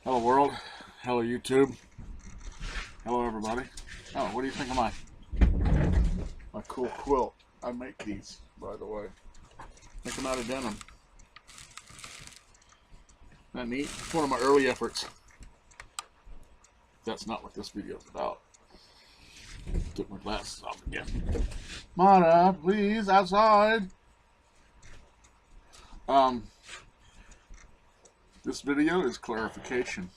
Hello world, hello YouTube, hello everybody. Oh, what do you think of my cool quilt? I make these, by the way. Make them out of denim. Isn't that neat? It's one of my early efforts. That's not what this video is about. Took my glasses off again. Mara, please, outside. This video is clarification.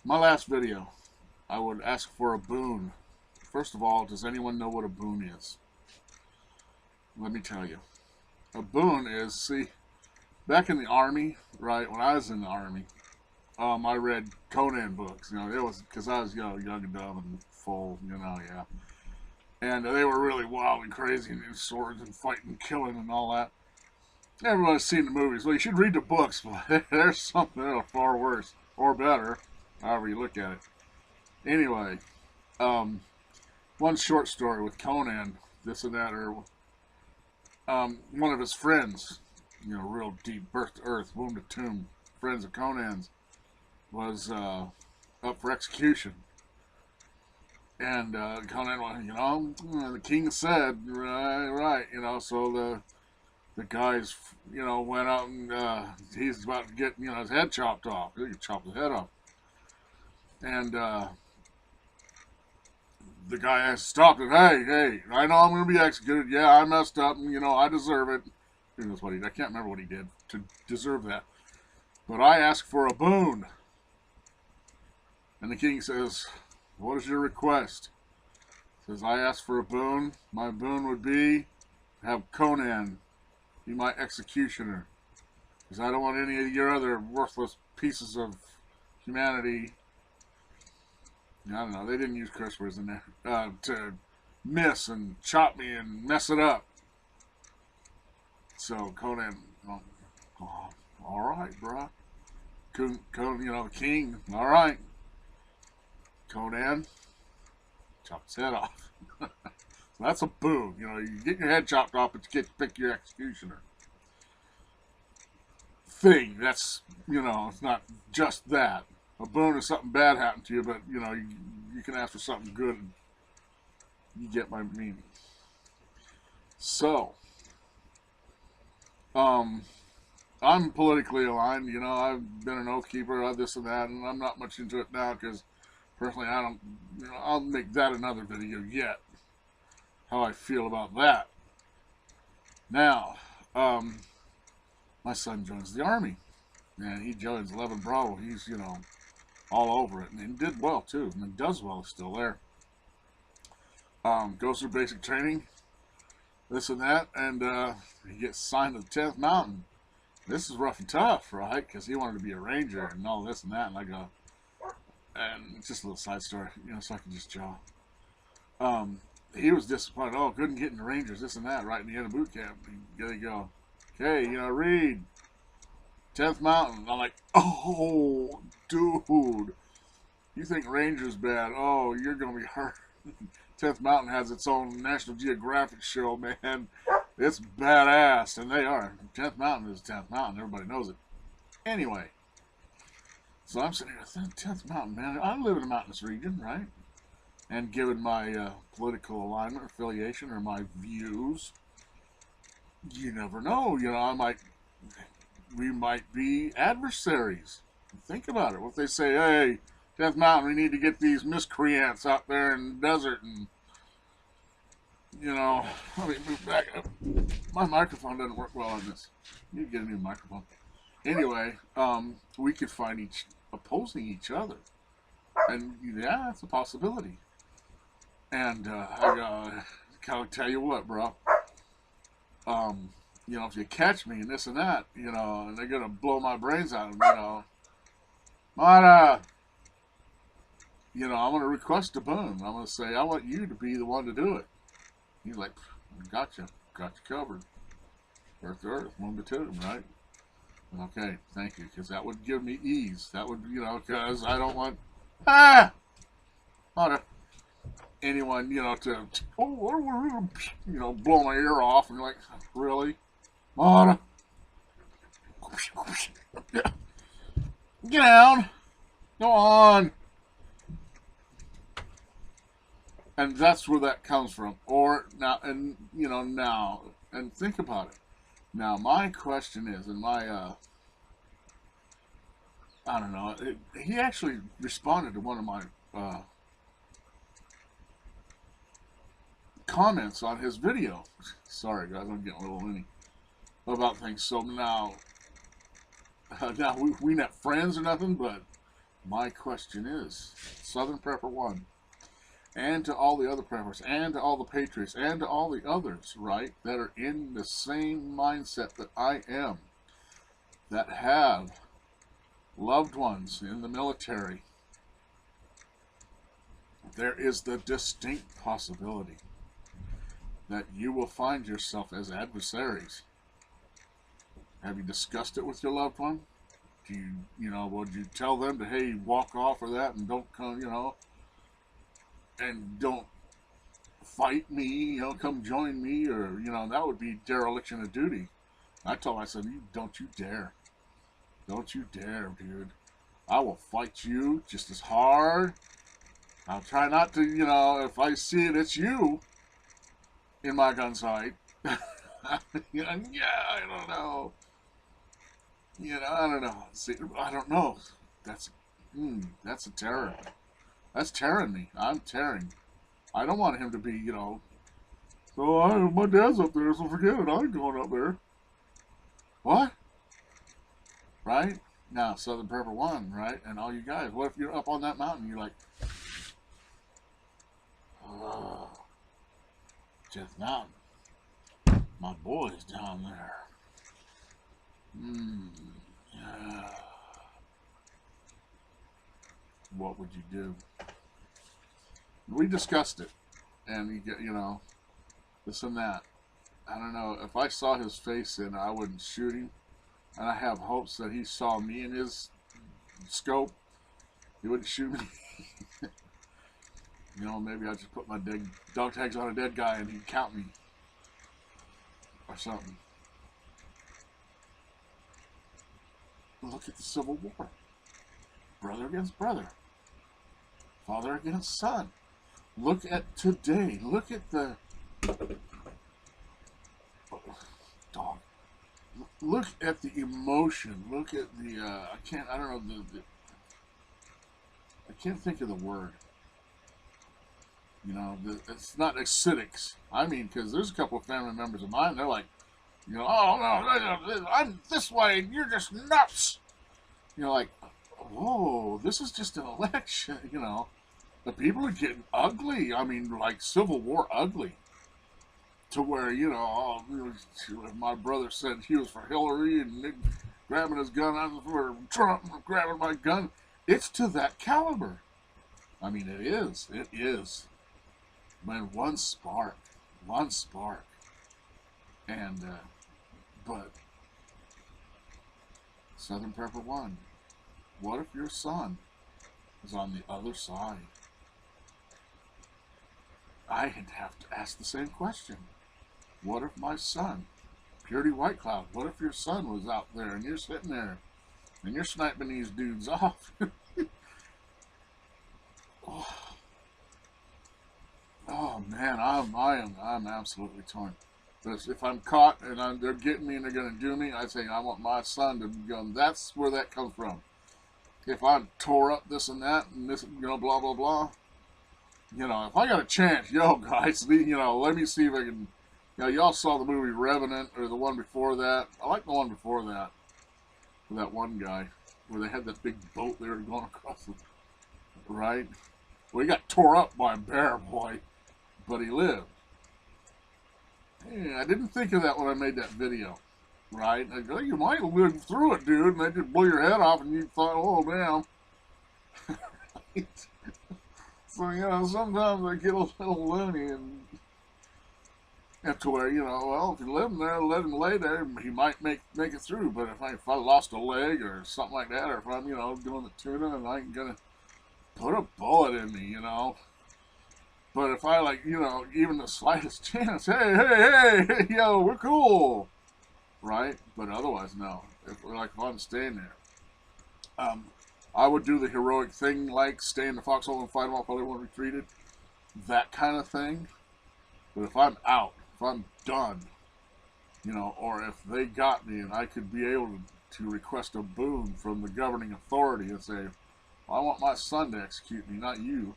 My last video, I would ask for a boon. First of all, does anyone know what a boon is? Let me tell you. A boon is, see, back in the army, right, when I was in the army, I read Conan books, it was, because I was, young and dumb and full, yeah. And they were really wild and crazy, and swords and fighting and killing and all that. Everybody's seen the movies. Well, you should read the books, but there's something else far worse, or better, however you look at it. Anyway, one short story with Conan, this and that, or one of his friends, real deep, birth to earth, womb to tomb, friends of Conan's, was up for execution. And Conan, the king said, right, so the guys, went out and he's about to get, his head chopped off. He chopped his head off. And the guy stopped it. Hey, I know I'm going to be executed. Yeah, I messed up, and, I deserve it. Who knows what I can't remember what he did to deserve that. But I asked for a boon. And the king says, what is your request? He says, I asked for a boon. My boon would be have Conan be my executioner, because I don't want any of your other worthless pieces of humanity, I don't know, they didn't use curse words in there, to miss and chop me and mess it up. So Conan, alright, bruh. The king, alright. Conan, chop his head off. So that's a boon. You get your head chopped off, but you get to pick your executioner. Thing. That's, it's not just that. A boon is something bad happened to you, but, you can ask for something good. And you get my meaning. So, I'm politically aligned. I've been an oath keeper, this and that, and I'm not much into it now because, personally, I don't, I'll make that another video yet. How I feel about that. Now, my son joins the Army, and he joins 11 Bravo. He's, all over it, and he did well too, and does well, still there. Goes through basic training, this and that, and he gets signed to the 10th Mountain. This is rough and tough, right? Because he wanted to be a ranger and all this and that, and I go, and it's just a little side story, so I can just jaw. He was disappointed. Oh, couldn't get in the Rangers, this and that, right in the end of boot camp. There you go. Okay, read 10th Mountain. I'm like, oh, dude, you think Rangers bad? Oh, you're gonna be hurt. 10th Mountain has its own National Geographic show, man. It's badass, and they are. 10th Mountain is 10th Mountain. Everybody knows it. Anyway, so I'm sitting here, 10th Mountain, man. I live in a mountainous region, right? And given my political alignment, affiliation, or my views, you never know. We might be adversaries. Think about it. What if they say, hey, 10th Mountain, we need to get these miscreants out there in the desert, and, let me move back up. My microphone doesn't work well on this. You need to get a new microphone. Anyway, we could find opposing each other. And, yeah, that's a possibility. And I gotta tell you what, bro. If you catch me and this and that, and they're gonna blow my brains out, Mara, I'm gonna request a boon. I'm gonna say, I want you to be the one to do it. He's like, got you covered. Earth to earth, womb to tomb, right? Okay, thank you, because that would give me ease. That would, because I don't want, Mara. Anyone, to blow my ear off, and you're like, really? Mara? Yeah. Get down. Go on. And that's where that comes from. Or now, and now, and think about it. Now, my question is, and my, I don't know, he actually responded to one of my comments on his video. Sorry, guys, I'm getting a little loony about things. So now we not friends or nothing, but my question is, Southern Prepper 1, and to all the other preppers, and to all the patriots, and to all the others, right, that are in the same mindset that I am, that have loved ones in the military, there is the distinct possibility that you will find yourself as adversaries. Have you discussed it with your loved one? Do you, would you tell them to, hey, walk off or that and don't come, and don't fight me, come join me, or, that would be dereliction of duty. I told him, I said, don't you dare. Don't you dare, dude. I will fight you just as hard. I'll try not to, if I see it, it's you in my gun sight. Yeah, I don't know. I don't know. See, I don't know. That's a terror. That's tearing me. I'm tearing. I don't want him to be, oh, my dad's up there, so forget it. I ain't going up there. What? Right? Now, Southern Prepper 1, right? And all you guys, what if you're up on that mountain and you're like, oh, Jeff Mountain. My boy's down there. Yeah. What would you do? We discussed it, and you get, this and that. I don't know if I saw his face, and I wouldn't shoot him. And I have hopes that he saw me in his scope. He wouldn't shoot me. Maybe I just put my dog tags on a dead guy, and he'd count me or something. Look at the Civil War. Brother against brother. Father against son. Look at today. Look at the dog. Look at the emotion. Look at the I don't know I can't think of the word. It's not acidics. I mean, because there's a couple of family members of mine. They're like, oh no, I'm this way, and you're just nuts. Like, whoa, this is just an election. The people are getting ugly. I mean, like Civil War ugly. To where, my brother said he was for Hillary and grabbing his gun, I was for Trump and grabbing my gun. It's to that caliber. I mean, it is. It is. Man, one spark. And, but, Southern Prepper 1, what if your son is on the other side? I'd have to ask the same question. What if my son, Purity White Cloud, what if your son was out there and you're sitting there and you're sniping these dudes off? Oh man, I'm absolutely torn. But if I'm caught and they're getting me and they're going to do me, I say I want my son to go. that's where that comes from. If I tore up this and that and this, blah blah blah. If I got a chance, guys, let me see if I can. Y'all saw the movie Revenant or the one before that. I like the one before that. With that one guy where they had that big boat they were going across the, right? Well, he got tore up by a bear, boy, but he lived. Hey, I didn't think of that when I made that video, right? I go, you might live through it, dude, and they just blow your head off, and you thought, oh, damn. Right? So, sometimes I get a little loony, and to where, well, if you live in there, let him lay there, he might make it through. But if I lost a leg or something like that, or if I'm, doing the tuna and I ain't gonna put a bullet in me, But if I, even the slightest chance, hey, yo, we're cool, right? But otherwise, no. If I'm staying there. I would do the heroic thing like stay in the foxhole and fight them off while everyone retreated. That kind of thing. But if I'm out, if I'm done, or if they got me and I could be able to request a boon from the governing authority and say, well, I want my son to execute me, not you.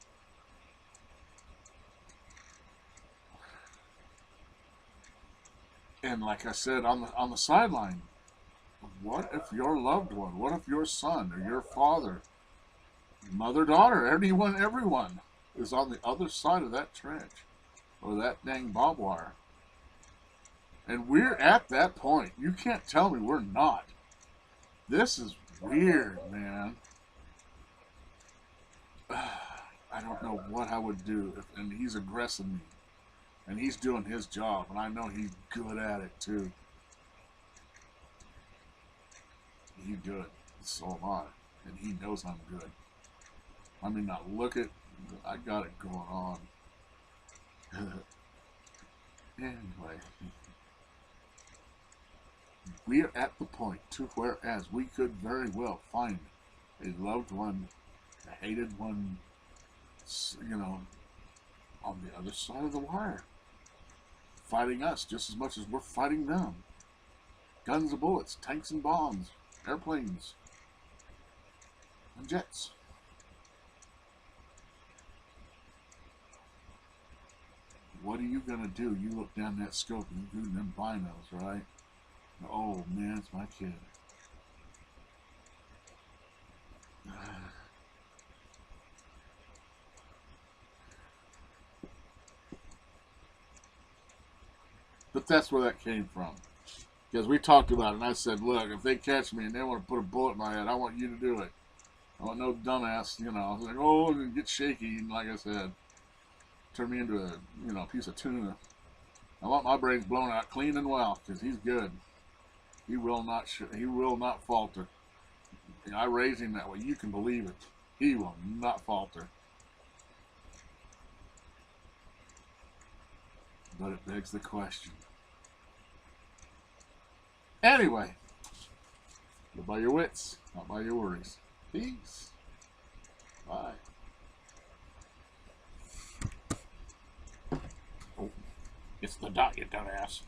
And like I said on the sideline, what if your loved one, what if your son or your father, mother, daughter, everyone is on the other side of that trench or that dang barbed wire? And we're at that point. You can't tell me we're not. This is weird, man. I don't know what I would do. And he's aggressing me. And he's doing his job. And I know he's good at it, too. He's good. So am I. And he knows I'm good. I mean, now look at... I got it going on. Anyway... We're at the point to whereas we could very well find a loved one, a hated one, on the other side of the wire, fighting us just as much as we're fighting them. Guns and bullets, tanks and bombs, airplanes, and jets. What are you going to do? You look down that scope and you do them binos, right? Oh man, it's my kid. But that's where that came from. Because we talked about it and I said, look, if they catch me and they want to put a bullet in my head, I want you to do it. I want no dumbass, like, oh, and get shaky, and like I said, turn me into a, piece of tuna. I want my brains blown out clean and well, because he's good. He will not falter. I raised him that way. You can believe it. He will not falter. But it begs the question. Anyway, live by your wits, not by your worries. Peace. Bye. Oh, it's the dot, you dumbass.